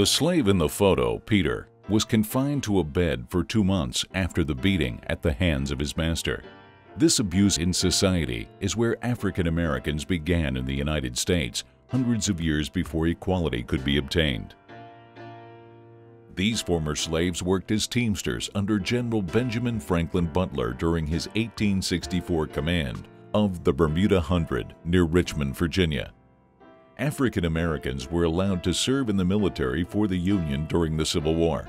The slave in the photo, Peter, was confined to a bed for 2 months after the beating at the hands of his master. This abuse in society is where African Americans began in the United States hundreds of years before equality could be obtained. These former slaves worked as teamsters under General Benjamin Franklin Butler during his 1864 command of the Bermuda Hundred near Richmond, Virginia. African Americans were allowed to serve in the military for the Union during the Civil War.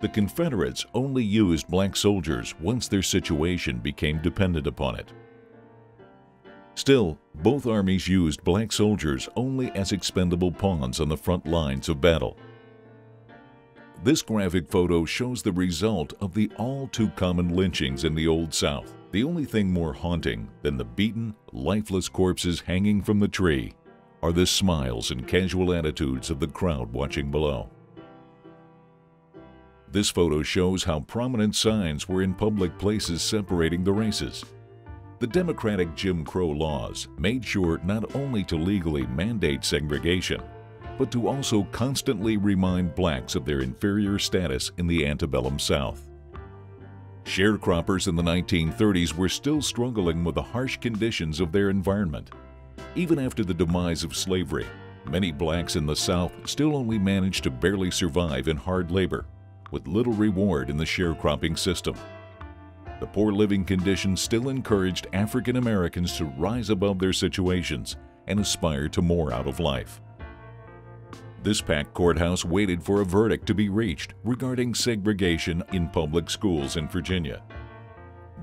The Confederates only used black soldiers once their situation became dependent upon it. Still, both armies used black soldiers only as expendable pawns on the front lines of battle. This graphic photo shows the result of the all-too-common lynchings in the Old South. The only thing more haunting than the beaten, lifeless corpses hanging from the tree are the smiles and casual attitudes of the crowd watching below. This photo shows how prominent signs were in public places separating the races. The Democratic Jim Crow laws made sure not only to legally mandate segregation, but to also constantly remind blacks of their inferior status in the antebellum South. Sharecroppers in the 1930s were still struggling with the harsh conditions of their environment. Even after the demise of slavery, many blacks in the South still only managed to barely survive in hard labor, with little reward in the sharecropping system. The poor living conditions still encouraged African Americans to rise above their situations and aspire to more out of life. This packed courthouse waited for a verdict to be reached regarding segregation in public schools in Virginia.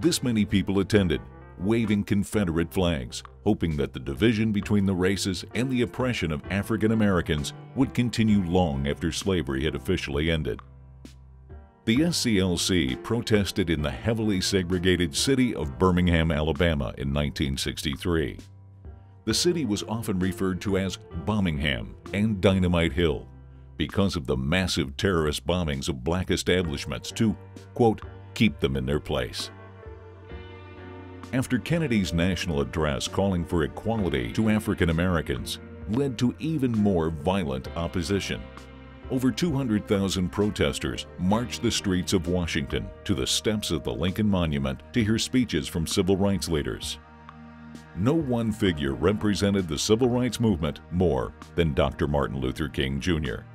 This many people attended, waving Confederate flags, hoping that the division between the races and the oppression of African Americans would continue long after slavery had officially ended. The SCLC protested in the heavily segregated city of Birmingham, Alabama in 1963. The city was often referred to as Bombingham and Dynamite Hill because of the massive terrorist bombings of black establishments to, quote, keep them in their place. After Kennedy's national address calling for equality to African Americans led to even more violent opposition, over 200,000 protesters marched the streets of Washington to the steps of the Lincoln Monument to hear speeches from civil rights leaders. No one figure represented the civil rights movement more than Dr. Martin Luther King Jr.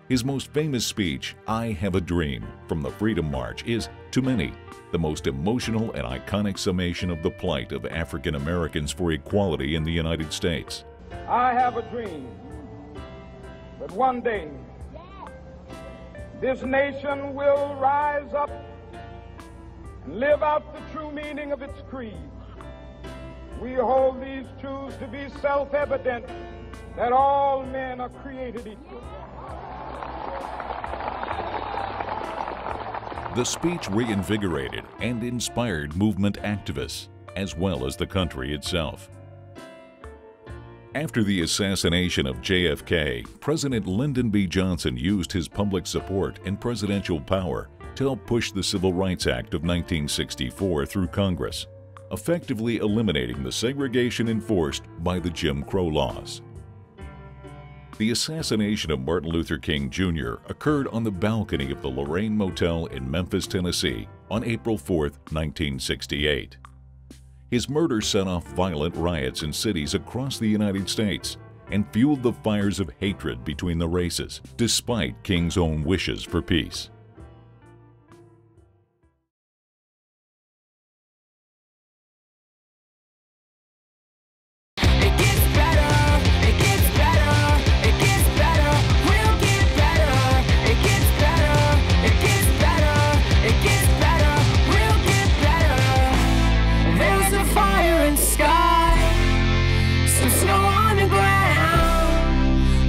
His most famous speech, "I Have a Dream," from the Freedom March is, to many, the most emotional and iconic summation of the plight of African Americans for equality in the United States. I have a dream that one day this nation will rise up and live out the true meaning of its creed. We hold these truths to be self-evident, that all men are created equal. The speech reinvigorated and inspired movement activists, as well as the country itself. After the assassination of JFK, President Lyndon B. Johnson used his public support and presidential power to help push the Civil Rights Act of 1964 through Congress, effectively eliminating the segregation enforced by the Jim Crow laws. The assassination of Martin Luther King Jr. occurred on the balcony of the Lorraine Motel in Memphis, Tennessee on April 4, 1968. His murder set off violent riots in cities across the United States and fueled the fires of hatred between the races, despite King's own wishes for peace.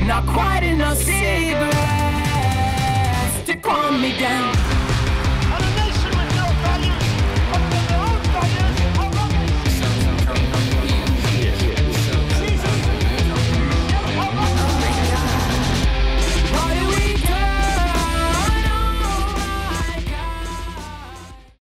Not quite enough cigarettes to calm me down.